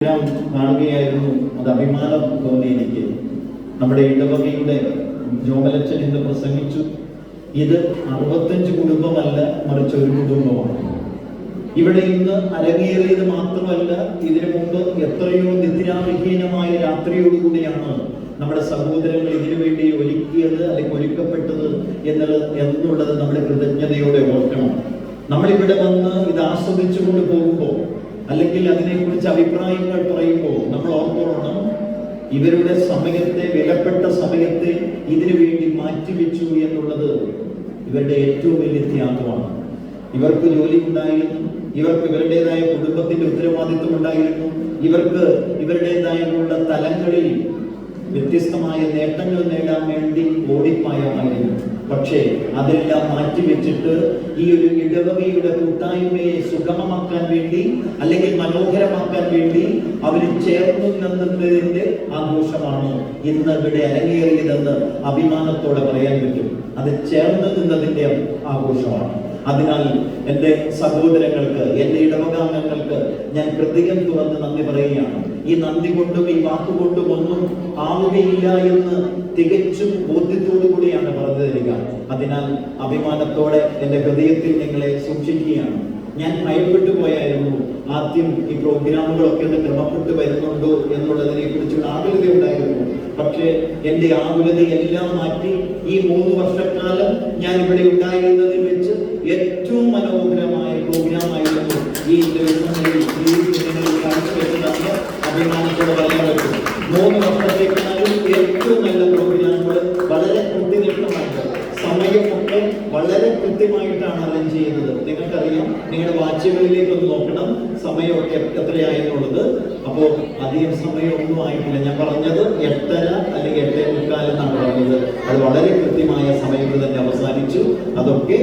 കാണുകയായിരുന്നു. അത് അഭിമാനം തോന്നി എനിക്ക്. നമ്മുടെ ഇടവകയുടെ ജോമലച്ചൻ ഇന്ന് പ്രസംഗിച്ചു. ഇത് 65 കുടുംബമല്ല, മറിച്ച് ഒരു കുടുംബമാണ്. ഇവിടെ ഇന്ന് അരങ്ങേറിയത് മാത്രമല്ല, ഇതിനു മുമ്പ് എത്രയോ നിദ്രാവിഹീനമായ രാത്രിയോടുകൂടിയാണ് നമ്മുടെ സഹോദരങ്ങൾ ഇതിനു വേണ്ടി ഒരുക്കിയത് അല്ലെങ്കിൽ ഒരുക്കപ്പെട്ടത് എന്നുള്ളത് നമ്മുടെ കൃതജ്ഞതയോടെ ഓർക്കണം. നമ്മളിവിടെ വന്ന് ഇത് ആസ്വദിച്ചുകൊണ്ട് പോകുമ്പോൾ അല്ലെങ്കിൽ അതിനെക്കുറിച്ച് അഭിപ്രായങ്ങൾ പറയുമ്പോൾ നമ്മൾ ഓർത്തോണം, ഇവരുടെ സമയത്തെ, വിലപ്പെട്ട സമയത്തെ ഇതിനു വേണ്ടി മാറ്റിവെച്ചു എന്നുള്ളത് ഇവരുടെ ഏറ്റവും വലിയ ത്യാഗമാണ്. ഇവർക്ക് ജോലി ഉണ്ടായിരുന്നു, ഇവർക്ക് ഇവരുടേതായ കുടുംബത്തിന്റെ ഉത്തരവാദിത്വം ഉണ്ടായിരുന്നു, ഇവർക്ക് ഇവരുടേതായുള്ള തലങ്ങളിൽ വ്യത്യസ്തമായ നേട്ടങ്ങൾ നേടാൻ വേണ്ടി ഓടിപ്പായമായിരുന്നു. പക്ഷേ അതെല്ലാം മാറ്റിവെച്ചിട്ട് ഈ ഒരു ഇടവകയുടെ കൂട്ടായ്മയെ സുഗമമാക്കാൻ വേണ്ടി അല്ലെങ്കിൽ മനോഹരമാക്കാൻ വേണ്ടി അവർ ചേർന്നു നിന്നതിന്റെ ആഘോഷമാണ് ഇന്ന് ഇവിടെ അരങ്ങേറിയതെന്ന് അഭിമാനത്തോടെ പറയാൻ പറ്റും. അത് ചേർന്ന് നിന്നതിന്റെ ആഘോഷമാണ്. അതിനാൽ എൻ്റെ സഹോദരങ്ങൾക്ക്, എൻ്റെ ഇടവകാംഗങ്ങൾക്ക് ഞാൻ ഹൃദയം തുറന്ന് നന്ദി പറയുകയാണ്. ഈ നന്ദി കൊണ്ടും ഈ വാക്കുകൊണ്ടും ഒന്നും ആവുകയില്ല എന്ന് തികച്ചും ബോധ്യത്തോടു കൂടിയാണ് പറഞ്ഞു തരിക. അതിനാൽ അഭിമാനത്തോടെ എൻ്റെ ഹൃദയത്തിൽ നിങ്ങളെ സൂക്ഷിക്കുകയാണ്. ഞാൻ ഭയപ്പെട്ടു പോയായിരുന്നു. ആദ്യം ഈ പ്രോഗ്രാമുകളൊക്കെ ഒന്ന് ക്രമപ്പെട്ട് വരുന്നുണ്ടോ എന്നുള്ളതിനെ കുറിച്ചുള്ള ആകുലത ഉണ്ടായിരുന്നു. പക്ഷേ എൻ്റെ ആകുലതയെല്ലാം മാറ്റി ഈ 3 വർഷക്കാലം ഞാൻ ഇവിടെ ഉണ്ടായിരുന്നതിൽ വെച്ച് ഏറ്റവും മനോഹരമായ പ്രോഗ്രാമായിരുന്നു ഈ ദിവസങ്ങളിൽ കാഴ്ചവെച്ചതെന്ന് അഭിമാനത്തോടെ പറയാൻ പറ്റും. 3 വർഷത്തേക്കാളും ഏറ്റവും നല്ല പ്രോഗ്രാമുകൾ, വളരെ കൃത്യനിഷ്ഠമായിട്ട് സമയമൊക്കെ വളരെ കൃത്യമായിട്ടാണ് അറേഞ്ച് ചെയ്യുന്നത്. നിങ്ങൾക്കറിയാം, നിങ്ങളുടെ വാച്ചുകളിലേക്ക് ഒന്ന് നോക്കണം സമയമൊക്കെ എത്രയായെന്നുള്ളത്. അപ്പോൾ അധികം സമയമൊന്നും ആയിട്ടില്ല. ഞാൻ പറഞ്ഞത് 8:30 അല്ലെങ്കിൽ 8:45 എന്നാണ് പറഞ്ഞത്. അത് വളരെ കൃത്യമായ സമയത്ത് തന്നെ അവസാനിച്ചു. അതൊക്കെ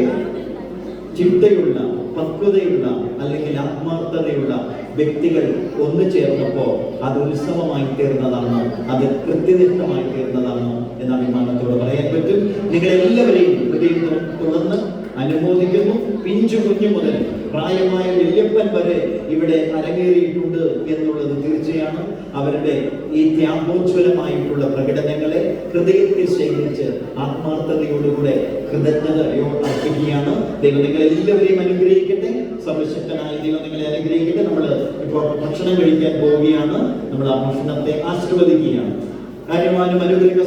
ചിട്ടയുള്ള, പക്വതയുള്ള അല്ലെങ്കിൽ ആത്മാർത്ഥതയുള്ള വ്യക്തികൾ ഒന്നു ചേർന്നപ്പോൾ അത് ഉത്സവമായി തീർന്നതാണ്, അത് കൃത്യനിഷ്ഠമായി തീർന്നതാണ് എന്ന അഭിമാനത്തോടെ പറയാൻ പറ്റും. നിങ്ങളെല്ലാവരെയും ഹൃദയം തുറന്ന് അനുമോദിക്കുന്നു. പിഞ്ചു കുഞ്ഞു മുതൽ പ്രായമായ വല്യപ്പൻ വരെ ഇവിടെ അരങ്ങേറിയിട്ടുണ്ട് എന്നുള്ളത് തീർച്ചയാണ്. അവരുടെ ഈ ത്യാഗോജ്വലമായിട്ടുള്ള പ്രകടനങ്ങളെ ഹൃദയത്തിൽ ശേഖരിച്ച് ആത്മാർത്ഥതയോടുകൂടെ കൃതജ്ഞതയോ അർപ്പിക്കുകയാണ്. ദൈവം നിങ്ങളെല്ലാവരെയും അനുഗ്രഹിക്കട്ടെ. സർവശക്തനായ ദൈവം നിങ്ങളെ അനുഗ്രഹിക്കട്ടെ. നമ്മൾ ഇപ്പോൾ ഭക്ഷണം കഴിക്കാൻ പോവുകയാണ്. നമ്മൾ ആ ഭക്ഷണത്തെ ആശീർവദിക്കുകയാണ്. കാര്യമാനും അനുഗ്രഹിക്കുന്ന